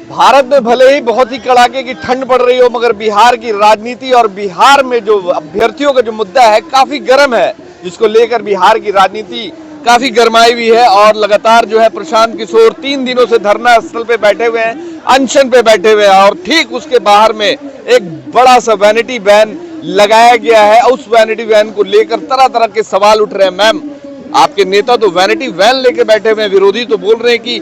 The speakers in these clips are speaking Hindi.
भारत में भले ही बहुत ही कड़ाके की ठंड पड़ रही हो, मगर बिहार की राजनीति और बिहार में जो अभ्यर्थियों का जो मुद्दा है काफी गर्म है, जिसको लेकर बिहार की राजनीति काफी गरमाई हुई है। और लगातार जो है प्रशांत किशोर 3 दिनों से धरना स्थल पे बैठे हुए हैं, अनशन पे बैठे हुए हैं, और ठीक उसके बाहर में एक बड़ा सा वैनिटी वैन लगाया गया है। उस वैनिटी वैन को लेकर तरह तरह के सवाल उठ रहे हैं। मैम, आपके नेता तो वैनिटी वैन लेके बैठे हुए हैं, विरोधी तो बोल रहे हैं कि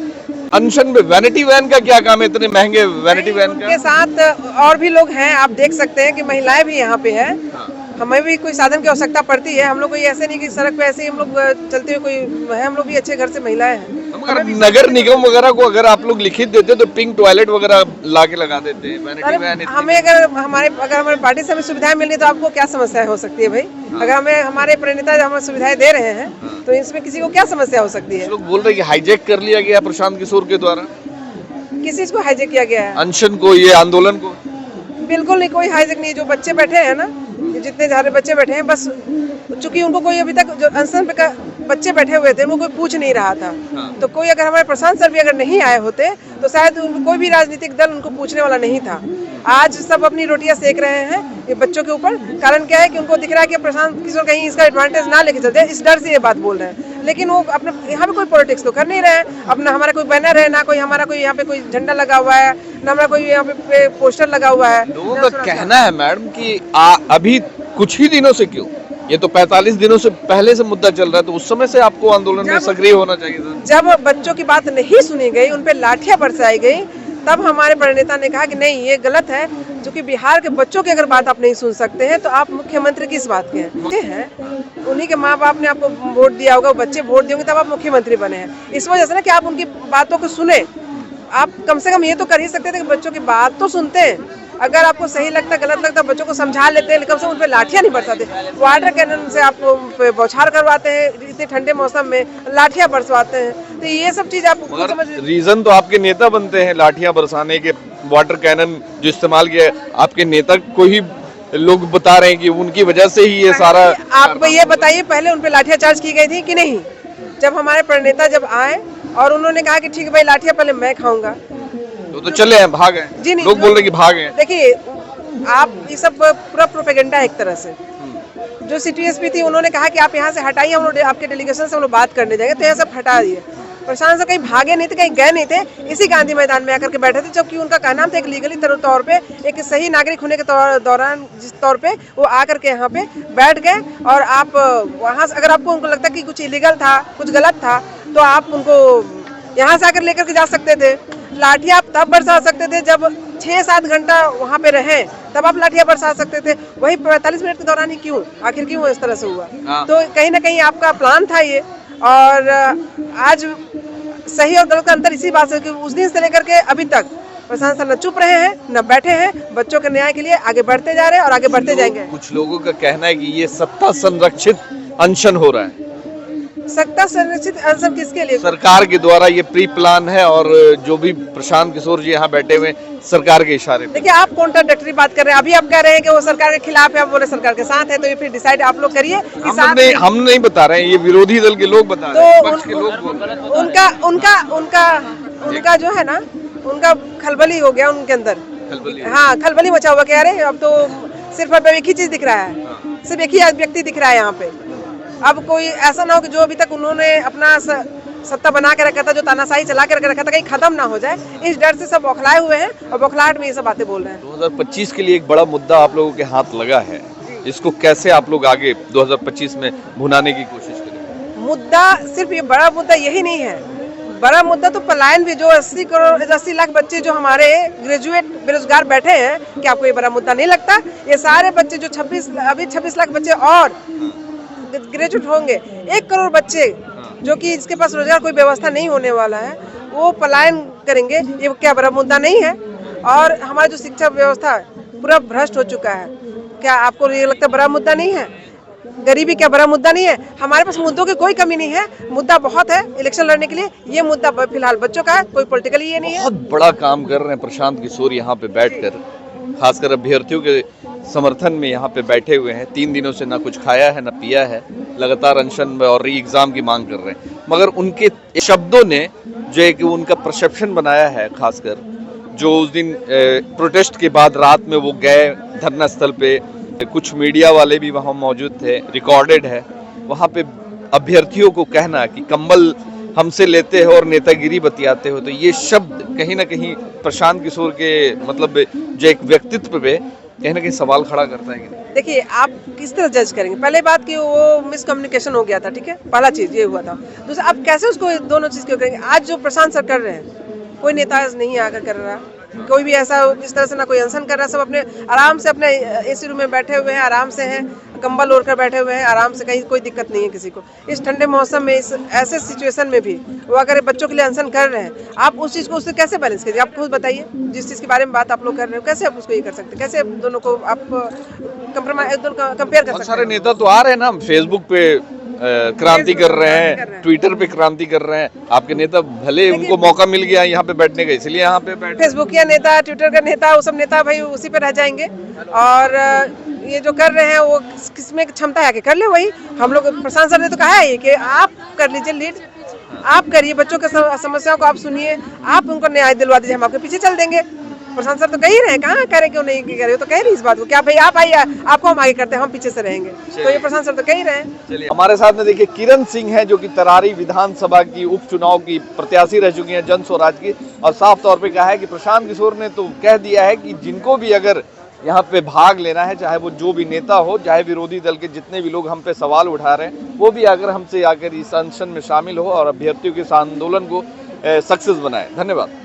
अनशन में वैनिटी वैन का क्या काम है, इतने महंगे वैनिटी वैन का। उनके साथ और भी लोग हैं, आप देख सकते हैं कि महिलाएं भी यहाँ पे हैं। हमें भी कोई साधन की आवश्यकता पड़ती है। हम लोग कोई ऐसे नहीं कि सड़क पे ऐसे ही हम लोग चलते हुए कोई है, हम लोग भी अच्छे घर से महिलाएं हैं। मगर नगर निगम वगैरह को अगर आप लोग लिखित देते तो पिंक टॉयलेट वगैरह ला के लगा देते हैं। हमें अगर हमारे पार्टी से हमें सुविधाएं मिलनी तो आपको क्या समस्या हो सकती है भाई? अगर हमें हमारे प्रणेता हमें सुविधाएं दे रहे हैं तो इसमें किसी को क्या समस्या हो सकती है? लोग बोल रहे हैं कि हाईजैक कर लिया गया प्रशांत किशोर के द्वारा। किस चीज को हाईजैक किया गया है? अनशन को, ये आंदोलन को। बिल्कुल नहीं, कोई हाईजैक नहीं। जो बच्चे बैठे हैं ना, जितने सारे बच्चे बैठे हैं, बस चूंकि उनको कोई अभी तक जो अनशन पे बच्चे बैठे हुए थे उनको कोई पूछ नहीं रहा था। तो कोई अगर हमारे प्रशांत सर भी अगर नहीं आए होते तो शायद कोई भी राजनीतिक दल उनको पूछने वाला नहीं था। आज सब अपनी रोटियां सेक रहे हैं ये बच्चों के ऊपर। कारण क्या है कि उनको दिख रहा है कि प्रशांत किशोर कहीं इसका एडवांटेज ना लेके चलते, इस डर से ये बात बोल रहे हैं। लेकिन वो अपने यहाँ पे कोई पॉलिटिक्स तो कर नहीं रहे हैं। अपना हमारा कोई बैनर है ना, कोई हमारा कोई यहाँ पे कोई झंडा लगा हुआ है ना, हमारा कोई यहाँ पे पोस्टर लगा हुआ है। लोगों का कहना है मैडम कि अभी कुछ ही दिनों से, क्यों, ये तो 45 दिनों से पहले से मुद्दा चल रहा है, तो उस समय से आपको आंदोलन में सक्रिय होना चाहिए था। जब बच्चों की बात नहीं सुनी गई, उन पे लाठियां बरसाई गई, तब हमारे प्रणेता ने कहा कि नहीं, ये गलत है। जो कि बिहार के बच्चों की अगर बात आप नहीं सुन सकते हैं तो आप मुख्यमंत्री किस बात के हैं? उन्हीं के माँ बाप ने आपको वोट दिया होगा, बच्चे वोट दिए तब आप मुख्यमंत्री बने हैं। इस वजह से ना कि आप उनकी बातों को सुने। आप कम से कम ये तो कर ही सकते थे कि बच्चों की बात तो सुनते हैं। अगर आपको सही लगता, गलत लगता, बच्चों को समझा लेते हैं, कम से कम उन पे लाठियां नहीं बरसाते। वाटर कैनन से आप बौछार करवाते हैं, इतने ठंडे मौसम में लाठियां बरसवाते हैं। तो ये सब चीज आप समझ। रीजन तो आपके नेता बनते हैं लाठियां बरसाने के। वाटर कैनन जो इस्तेमाल किया आपके नेता को ही लोग बता रहे हैं कि उनकी वजह से ही ये सारा। आप ये बताइए, पहले उन पे लाठियां चार्ज की गई थी कि नहीं? जब हमारे प्रणेता जब आए और उन्होंने कहा कि ठीक है भाई, लाठियां पहले मैं खाऊंगा, तो चले हैं, भाग हैं। जी नहीं, लोग बोल रहे हैं कि भाग हैं। देखिए, आप ये सब पूरा प्रोपेगेंडा है एक तरह से। जो सिटी एसपी थी उन्होंने कहा कि आप यहाँ से हटाइए, हम लोग आपके डेलीगेशन से हम लोग बात करने जाएंगे, तो यहाँ सब हटा दिए। प्रशांत से कहीं भागे नहीं थे, कहीं गए नहीं थे, इसी गांधी मैदान में आकर के बैठे थे। जबकि उनका कहना था एक लीगली तौर पे, एक सही नागरिक होने के दौरान जिस तौर पे वो आकर के यहाँ पे बैठ गए। और आप वहाँ से अगर आपको उनको लगता कि कुछ इलीगल था, कुछ गलत था, तो आप उनको यहाँ से आकर लेकर के जा सकते थे। लाठियां आप तब बरसा सकते थे जब 6-7 घंटा वहाँ पे रहे, तब आप लाठियां बरसा सकते थे। वही 45 मिनट के दौरान ही क्यों, आखिर क्यों इस तरह से हुआ? तो कहीं ना कहीं आपका प्लान था ये। और आज सही और गलत का अंतर इसी बात से कि उस दिन से लेकर के अभी तक प्रशांत सर न चुप रहे हैं, न बैठे हैं, बच्चों के न्याय के लिए आगे बढ़ते जा रहे हैं और आगे बढ़ते जाएंगे। कुछ लोगों का कहना है कि ये सत्ता संरक्षित अनशन हो रहा है। सत्ता संरक्षित अनशन किसके लिए? सरकार के द्वारा ये प्री प्लान है, और जो भी प्रशांत किशोर जी यहाँ बैठे हुए सरकार के इशारे पे। देखिए, आप कॉन्ट्राडिक्टरी बात कर रहे हैं। अभी आप कह रहे हैं कि वो सरकार के खिलाफ है, आप बोले सरकार के साथ है, तो ये फिर डिसाइड आप लोग करिए। हम नहीं बता रहे हैं, ये विरोधी दल के लोग बता रहे हैं, पक्ष के लोग बोल रहे हैं। उनका जो है ना, उनका खलबली हो गया उनके अंदर। हाँ, खलबली मचा हुआ। कह रहे अब तो सिर्फ अब एक ही चीज दिख रहा है, सिर्फ एक ही व्यक्ति दिख रहा है यहाँ पे। अब कोई ऐसा ना हो कि जो अभी तक उन्होंने अपना सत्ता बना के रखा था, जो तानाशाही चला के रखा था, कहीं खत्म ना हो जाए, इस डर से सब बौखलाए हुए हैं और बौखलाहट में ये सब बातें बोल रहे हैं। 2025 के लिए एक बड़ा मुद्दा आप लोगों के हाथ लगा है, इसको कैसे आप लोग आगे 2025 में भुनाने की कोशिश करें? मुद्दा सिर्फ ये बड़ा मुद्दा यही नहीं है। बड़ा मुद्दा तो पलायन भी, जो 80 लाख बच्चे जो हमारे ग्रेजुएट बेरोजगार बैठे हैं, क्या आपको ये बड़ा मुद्दा नहीं लगता? ये सारे बच्चे जो 26 लाख बच्चे और ग्रेजुएट होंगे, 1 करोड़ बच्चे जो कि इसके पास रोजगार कोई व्यवस्था नहीं होने वाला है, वो पलायन करेंगे, ये क्या बड़ा मुद्दा नहीं है? और हमारा जो शिक्षा व्यवस्था पूरा भ्रष्ट हो चुका है, क्या आपको ये लगता है बड़ा मुद्दा नहीं है? गरीबी क्या बड़ा मुद्दा नहीं है? हमारे पास मुद्दों की कोई कमी नहीं है, मुद्दा बहुत है इलेक्शन लड़ने के लिए। ये मुद्दा फिलहाल बच्चों का है, कोई पॉलिटिकली ये नहीं है। बहुत बड़ा काम कर रहे हैं प्रशांत किशोर यहाँ पे बैठकर, खासकर अभ्यर्थियों के समर्थन में यहाँ पे बैठे हुए हैं। 3 दिनों से ना कुछ खाया है ना पिया है, लगातार अनशन में और री एग्जाम की मांग कर रहे हैं। मगर उनके शब्दों ने जो है कि उनका परसेप्शन बनाया है, खासकर जो उस दिन प्रोटेस्ट के बाद रात में वो गए धरना स्थल पे, कुछ मीडिया वाले भी वहाँ मौजूद थे, रिकॉर्डेड है। वहाँ पे अभ्यर्थियों को कहना कि कंबल हमसे लेते हो और नेतागिरी बतियाते हो, तो ये शब्द कहीं ना कहीं प्रशांत किशोर के मतलब जो एक व्यक्तित्व पे कहीं ना कहीं सवाल खड़ा करता है कि नहीं? देखिए, आप किस तरह जज करेंगे? पहले बात कि वो मिसकम्युनिकेशन हो गया था, ठीक है, पहला चीज ये हुआ था। दूसरा, आप कैसे उसको दोनों चीज क्यों करेंगे? आज जो प्रशांत सर कर रहे हैं, कोई नेता आज नहीं आकर कर रहा, कोई भी ऐसा इस तरह से ना कोई अनशन कर रहा, सब अपने आराम से अपने एसी रूम में बैठे हुए हैं, आराम से हैं, कंबल ओढ़ कर बैठे हुए हैं, आराम से, कहीं कोई दिक्कत नहीं है किसी को। इस ठंडे मौसम में, इस ऐसे सिचुएशन में भी वो अगर बच्चों के लिए अनशन कर रहे हैं, आप उस चीज़ को उससे कैसे बैलेंस करिए? आप खुद बताइए, जिस चीज़ के बारे में बात आप लोग कर रहे हो, कैसे आप उसको ये कर सकते हैं? कैसे दोनों को आप कंप्रोमाइज कंपेयर कर बहुत सकते सारे हैं? नेता तो आ रहे हैं ना, फेसबुक पे क्रांति कर रहे हैं, ट्विटर पे क्रांति कर रहे हैं। आपके नेता भले उनको मौका मिल गया यहाँ पे बैठने का, इसलिए यहाँ पे बैठे। फेसबुक या नेता, ट्विटर का नेता, वो सब नेता भाई उसी पे रह जाएंगे। और ये जो कर रहे हैं वो किसमें क्षमता है कि कर ले वही। हम लोग, प्रशांत सर ने तो कहा है कि आप कर लीजिए लीड, आप करिए, बच्चों के समस्याओं को आप सुनिए, आप उनको न्याय दिलवा दीजिए, हम आपके पीछे चल देंगे। प्रशांत सर तो कह ही रहे हैं, कहाँ कह रहे क्यों नहीं कह रहे हो, तो कह रही इस बात को, क्या भाई आप आइए, आपको हम आगे करते हैं, हम पीछे से रहेंगे। तो ये प्रशांत सर तो कह ही रहे हैं। चलिए, हमारे साथ में देखिए किरण सिंह है, जो कि तरारी विधानसभा की उपचुनाव की प्रत्याशी रह चुकी हैं जन स्वराज की, और साफ तौर पे कहा है कि प्रशांत किशोर ने तो कह दिया है कि जिनको भी अगर यहाँ पे भाग लेना है, चाहे वो जो भी नेता हो, चाहे विरोधी दल के जितने भी लोग हम पे सवाल उठा रहे हैं, वो भी अगर हमसे आकर इस अनशन में शामिल हो और अभ्यर्थियों के इस आंदोलन को सक्सेस बनाए। धन्यवाद।